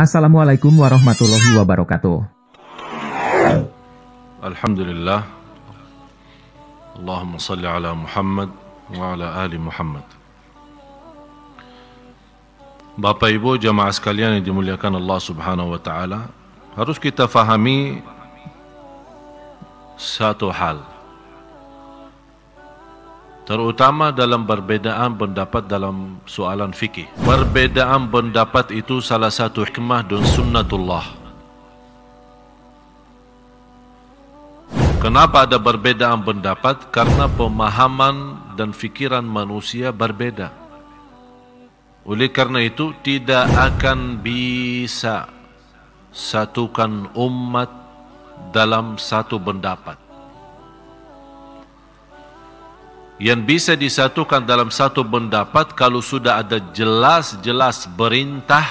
Assalamualaikum warahmatullahi wabarakatuh. Alhamdulillah. Allahumma salli ala Muhammad wa ala ali Muhammad. Bapak Ibu jamaah sekalian yang dimuliakan Allah Subhanahu wa taala, harus kita fahami satu hal, terutama dalam perbedaan pendapat dalam soalan fikih. Perbedaan pendapat itu salah satu hikmah dan sunnatullah. Kenapa ada perbedaan pendapat? Karena pemahaman dan fikiran manusia berbeda. Oleh karena itu tidak akan bisa satukan umat dalam satu pendapat. Yang bisa disatukan dalam satu pendapat kalau sudah ada jelas-jelas perintah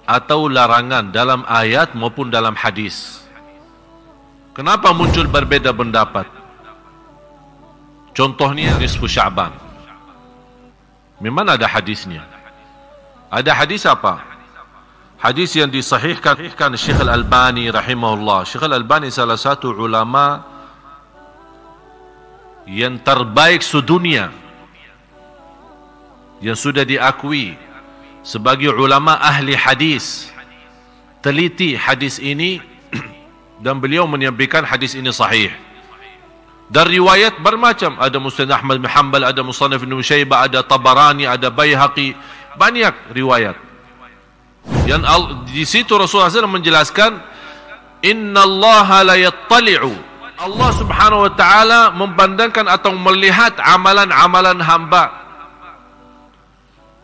atau larangan dalam ayat maupun dalam hadis. Kenapa muncul berbeda pendapat? Contohnya nisfu Sya'ban. Memang ada hadisnya. Ada hadis apa? Hadis yang disahihkan Syekh Al-Albani rahimahullah. Syekh Al-Albani salah satu ulama yang terbaik sedunia, yang sudah diakui sebagai ulama ahli hadis, teliti hadis ini dan beliau menyampaikan hadis ini sahih. Dan riwayat bermacam, ada Musnad Ahmad bin Hanbal, ada Musannaf Ibn Syaibah, ada Tabarani, ada Baihaqi, banyak riwayat. Yang di situ Rasulullah SAW menjelaskan, Inna Allah la yattali'u, Allah Subhanahu wa taala memandangkan atau melihat amalan-amalan hamba.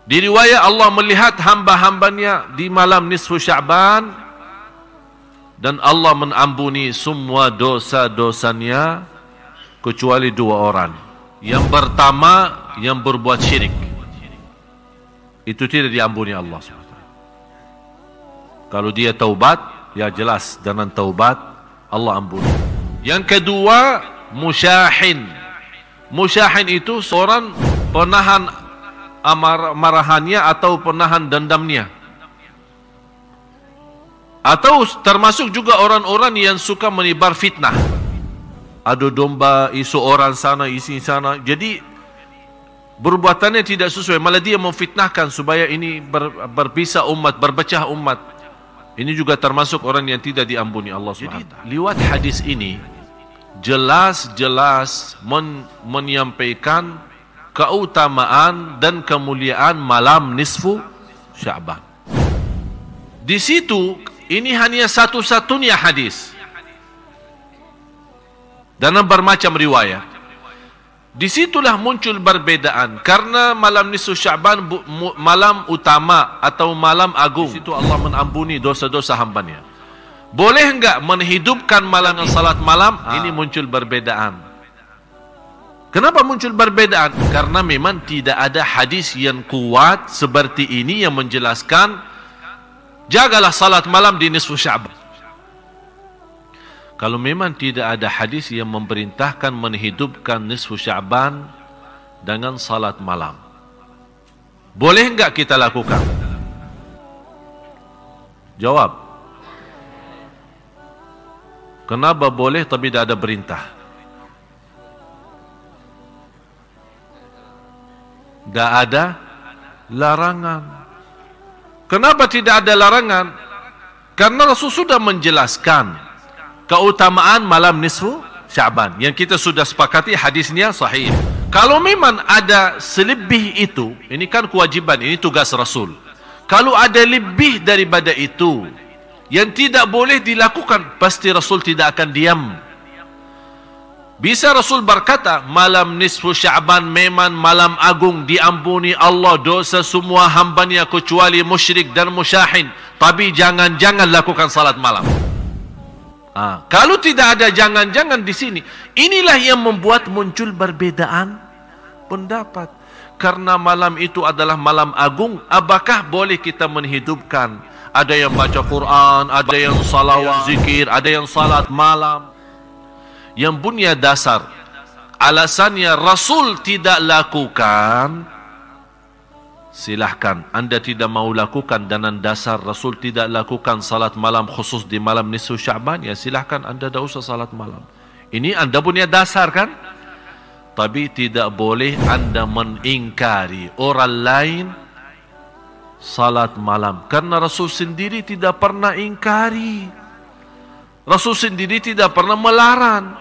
Di riwayat Allah melihat hamba-hambanya di malam nisfu Sya'ban, dan Allah mengampuni semua dosa-dosanya kecuali dua orang. Yang pertama yang berbuat syirik, itu tidak diampuni Allah SWT. Kalau dia taubat, ya jelas dengan taubat Allah ampuni. Yang kedua, musyahin. Musyahin itu seorang penahan marahannya atau penahan dendamnya. Atau termasuk juga orang-orang yang suka menebar fitnah. Adu domba, isu orang sana, isi sana. Jadi perbuatannya tidak sesuai, malah dia memfitnahkan supaya ini berpisah umat, berpecah umat. Ini juga termasuk orang yang tidak diampuni Allah SWT. Jadi lewat hadis ini jelas-jelas menyampaikan keutamaan dan kemuliaan malam nisfu Sya'ban. Di situ ini hanya satu-satunya hadis dalam bermacam riwayat. Disitulah muncul perbedaan, karena malam nisfu Sya'ban malam utama atau malam agung. Di situ Allah mengampuni dosa-dosa hambanya. Boleh enggak menghidupkan malam salat malam? Ini muncul perbedaan. Kenapa muncul perbedaan? Karena memang tidak ada hadis yang kuat seperti ini yang menjelaskan jagalah salat malam di nisfu Sya'ban. Kalau memang tidak ada hadis yang memerintahkan menghidupkan nisfu Sya'ban dengan salat malam, boleh enggak kita lakukan? Jawab. Kenapa boleh tapi tidak ada perintah? Tidak ada larangan. Kenapa tidak ada larangan? Karena Rasul sudah menjelaskan keutamaan malam nisfu Sya'ban yang kita sudah sepakati hadisnya sahih. Kalau memang ada selebih itu, ini kan kewajiban, ini tugas Rasul. Kalau ada lebih daripada itu yang tidak boleh dilakukan, pasti Rasul tidak akan diam. Bisa Rasul berkata, malam nisfu Sya'ban memang malam agung, diampuni Allah dosa semua hambanya kecuali musyrik dan musyahin, tapi jangan-jangan lakukan salat malam. Kalau tidak ada jangan-jangan di sini, inilah yang membuat muncul perbedaan pendapat. Karena malam itu adalah malam agung, apakah boleh kita menghidupkan? Ada yang baca Quran, ada yang salawat, zikir, ada yang salat malam. Yang punya dasar, alasannya Rasul tidak lakukan silahkan. Anda tidak mau lakukan dengan dasar Rasul tidak lakukan salat malam khusus di malam nisfu Sya'ban, ya silahkan Anda tidak usah salat malam. Ini Anda punya dasar kan? Tapi tidak boleh Anda mengingkari orang lain salat malam. Karena Rasul sendiri tidak pernah ingkari. Rasul sendiri tidak pernah melarang.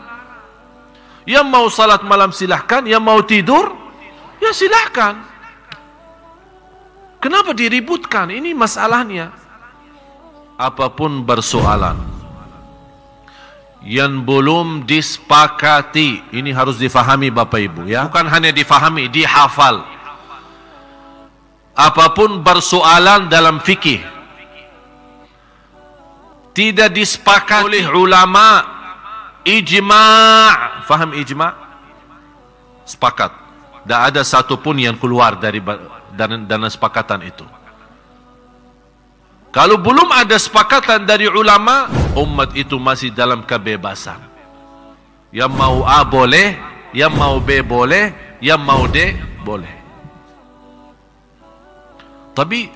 Yang mau salat malam silahkan, yang mau tidur, ya silahkan. Kenapa diributkan? Ini masalahnya. Apapun bersoalan yang belum disepakati, ini harus difahami Bapak Ibu ya. Bukan hanya difahami, dihafal. Apapun bersoalan dalam fikih tidak disepakati oleh ulama, ijma'. Faham ijma'? Sepakat. Tak ada satu pun yang keluar dari dan sepakatan itu. Kalau belum ada sepakatan dari ulama, umat itu masih dalam kebebasan. Yang mau A boleh, yang mau B boleh, yang mau D boleh. Tapi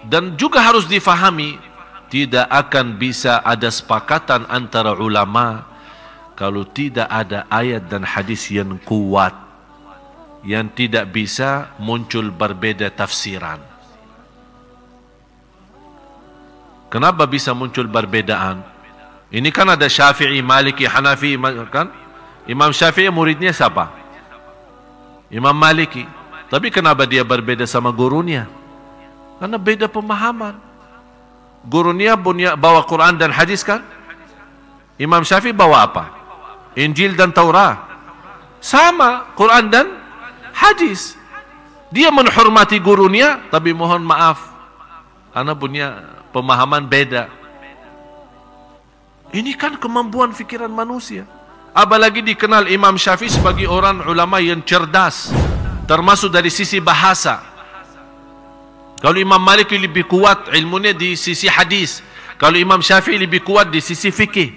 dan juga harus difahami, tidak akan bisa ada sepakatan antara ulama kalau tidak ada ayat dan hadis yang kuat, yang tidak bisa muncul berbeda tafsiran. Kenapa bisa muncul perbedaan? Ini kan ada Syafi'i, Maliki, Hanafi kan? Imam Syafi'i muridnya siapa? Imam Maliki. Tapi kenapa dia berbeda sama gurunya? Karena beda pemahaman. Gurunya bawa Quran dan hadis kan? Imam Syafi'i bawa apa? Injil dan Taurat. Sama Quran dan hadis. Dia menghormati gurunya, tapi mohon maaf, anak punya pemahaman beda. Ini kan kemampuan fikiran manusia. Apalagi dikenal Imam Syafi'i sebagai orang ulama yang cerdas, termasuk dari sisi bahasa. Kalau Imam Malik lebih kuat ilmunya di sisi hadis, kalau Imam Syafi'i lebih kuat di sisi fikih.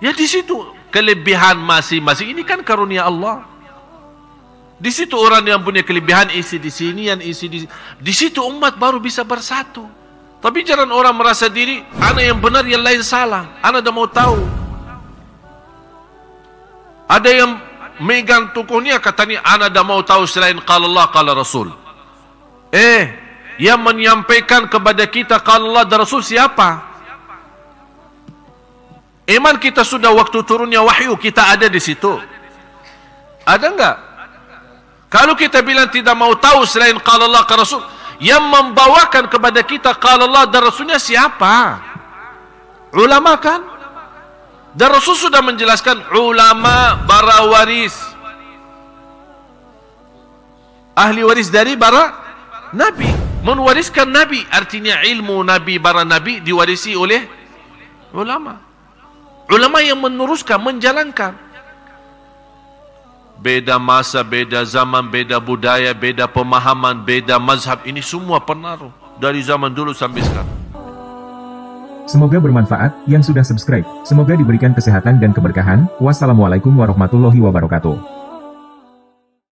Ya di situ kelebihan masing-masing. Ini kan karunia Allah. Di situ orang yang punya kelebihan isi di sini, yang isi di sini. Di situ umat baru bisa bersatu. Tapi jangan orang merasa diri, anak yang benar, yang lain salah. Anak dah mau tahu. Ada yang megang tokohnya katanya, anak dah mau tahu selain qala Allah, qala Rasul. Yang menyampaikan kepada kita qala Allah dan Rasul siapa? Iman kita sudah waktu turunnya wahyu, kita ada di situ. Ada enggak? Kalau kita bilang tidak mau tahu selain qala Allah, qala Rasul, yang membawakan kepada kita qala Allah dan Rasulnya siapa? Ulama kan? Dan Rasul sudah menjelaskan ulama para waris, ahli waris dari para Nabi, mewariskan Nabi. Artinya ilmu Nabi, para Nabi diwarisi oleh ulama. Ulama yang meneruskan, menjalankan. Beda masa, beda zaman, beda budaya, beda pemahaman, beda mazhab. Ini semua pengaruh dari zaman dulu sampai sekarang. Semoga bermanfaat yang sudah subscribe. Semoga diberikan kesehatan dan keberkahan. Wassalamualaikum warahmatullahi wabarakatuh.